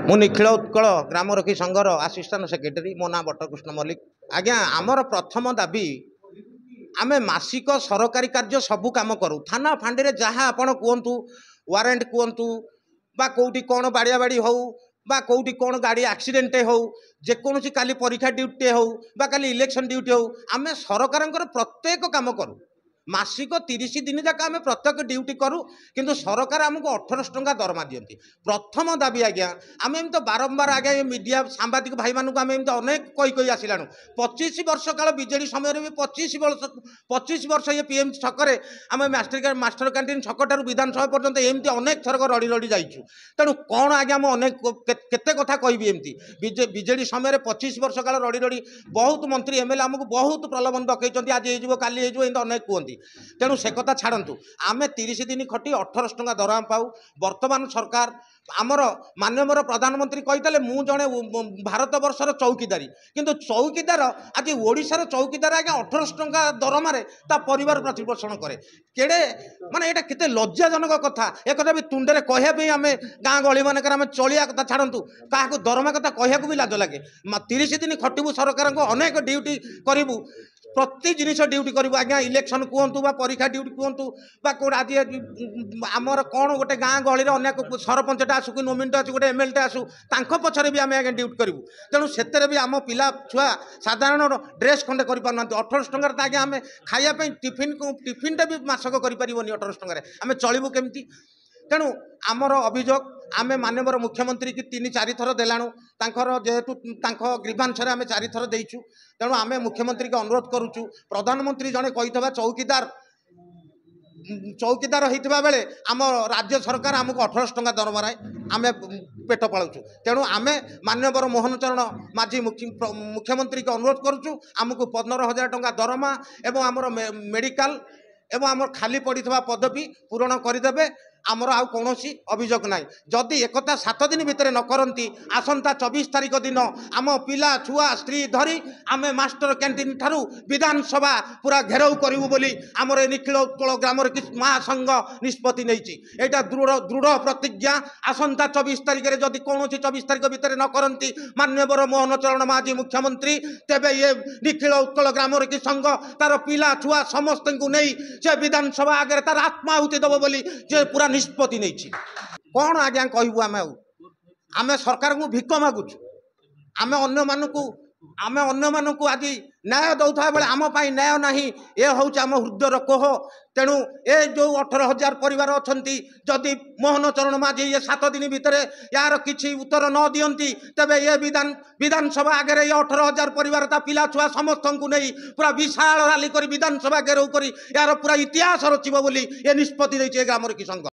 मु निखिल उत्कल ग्रामरक्षी संघर आसिस्टाट सेक्रेटरी मो ना बटकृष्ण मल्लिक। आज्ञा आमर प्रथम दाबी आमे मासिक सरकारी कार्य सबू काम करूँ थाना फांडी जहाँ आपण कहतु वारेंट कहतु बा कौटी कौन बाड़िया बाड़ी हो बा कौटी कौन गाड़ी एक्सीडेंट हो जेकोसी काली परीक्षा ड्यूटी हो बा काली इलेक्शन ड्यूटी हो आमे सरकार प्रत्येक काम करूँ मासिक 30 दिन जाक आम प्रत्येक ड्यूटी करूँ किंतु सरकार आमको 1800 टंका दरमा दियंती। प्रथम दाबी आज्ञा आम एम तो बारंबार आज्ञा मीडिया सांबादिक भाई मानक आम एम अनेक कही आसिलाणु 25 वर्ष काल बीजेडी समय भी 25 वर्ष ये पीएम छकरे आम मास्टर कैंटीन छकटार विधानसभा पर्यंत एमती अनेक थरक रड़ी रड़ी जाइछु। तेणु कौन आज्ञा मु अनेक केते कथा कहबी एमती बीजेडी समय 25 वर्ष काल रड़ी रड़ी बहुत मंत्री एमएलए आमको बहुत प्रलोभन डकई आज हो काली हो अनेक कहती। तेणु से कथा छाड़ू आम 30 दिन खटी 1800 टंका दरमा पाऊ। वर्तमान सरकार आमर माननीय प्रधानमंत्री कही मु जड़े भारत वर्षर चौकीदारी किंतु चौकीदार आज ओडिशार चौकीदार आज्ञा 1800 टंका दरमार ता परिवार प्रतिपोषण करे केड़े माने एटा केते लज्जाजनक कथा। एक कथा भी तुंडे कहवाई आम गाँ गली मानक आम चलिया कथा छाड़ू क्या दरमा कथा कहया भी लाज लगे। 30 दिन खटबू सरकार को अनेक ड्यूटी करूँ प्रति जिनिस ड्यूटी करूँ आज्ञा इलेक्शन कहतु बा परीक्षा ड्यूटी कहतु बा कौट आज आमर कौन गोटे गाँ गहली अनेक सरपंचटा आसू कि नोमिनटा आसू गोटे एमएलए आसू तांको पछरे भी आम आज्ञा ड्यूटी करूँ। तेणु से भी आम पिला छुआ साधारण ड्रेस खंडे कर 1800 टंकार आज्ञा आम खायापी टिफिनटा भी मासक कर 1800 टंकार आम चलू केमती। तेणु आमर अभियोग आम माननीय मुख्यमंत्री की 3-4 थर देलाणु जेहेतु ग्रीवांश आम 4 थर देचु। तेणु आम मुख्यमंत्री के अनुरोध करुचु प्रधानमंत्री जड़े कही चौकीदार होता बेले आम राज्य सरकार आमको 1800 टंका दरमाए आम पेट पालुचु। तेणु आम माननीय मोहन चरण माझी मुख्यमंत्री के अनुरोध करुचु आमको 15,000 टंका दरमा एवं आमर मेडिकल एवं आमर खाली पड़ता पदवी पूरण करदे। आमर आउ कौन अभियोग ना जदि एक 7 दिन भितर न करती आसंता 24 तारीख दिन आम पिला छुआ स्त्री धरी आम मास्टर कैंटीन ठारू विधानसभा पूरा घेराव करूँ बोली आमर निखिल उत्कल ग्रामर महासंघ निष्पत्ति नहीं यहाँ दृढ़ प्रतिज्ञा। आसंता 24 तारीख में जदि कौन 24 तारीख भितर न करती माननीय मोहन चरण माझी मुख्यमंत्री तेबे ये निखिल उत्कल ग्रामर संघ तार पिला छुआ समस्त को नहीं से विधानसभा आगे तार आत्माहुति दब बोली जे पूरा निष्पत्ति नहीं। कौन आज्ञा कहबू आम सरकार को भिक मागुचु आम अन्य मानक आज न्याय दौथा बेले आम न्याय ना ये हूँ आम हृदयर कोह। तेणु ए जो 18,000 परिवार अच्छा जदि मोहन चरण माझी ये 7 दिन भितर यार किसी उत्तर न दियंती तेबे ये विधानसभा आगे ये 18,000 परिवार ता पिला छुआ समस्त को नहीं पूरा विशाल रैली कर विधानसभा घेराव कर यार पूरा इतिहास रचिब बोली ये निष्पत्ति ग्रामरक्षी संघ।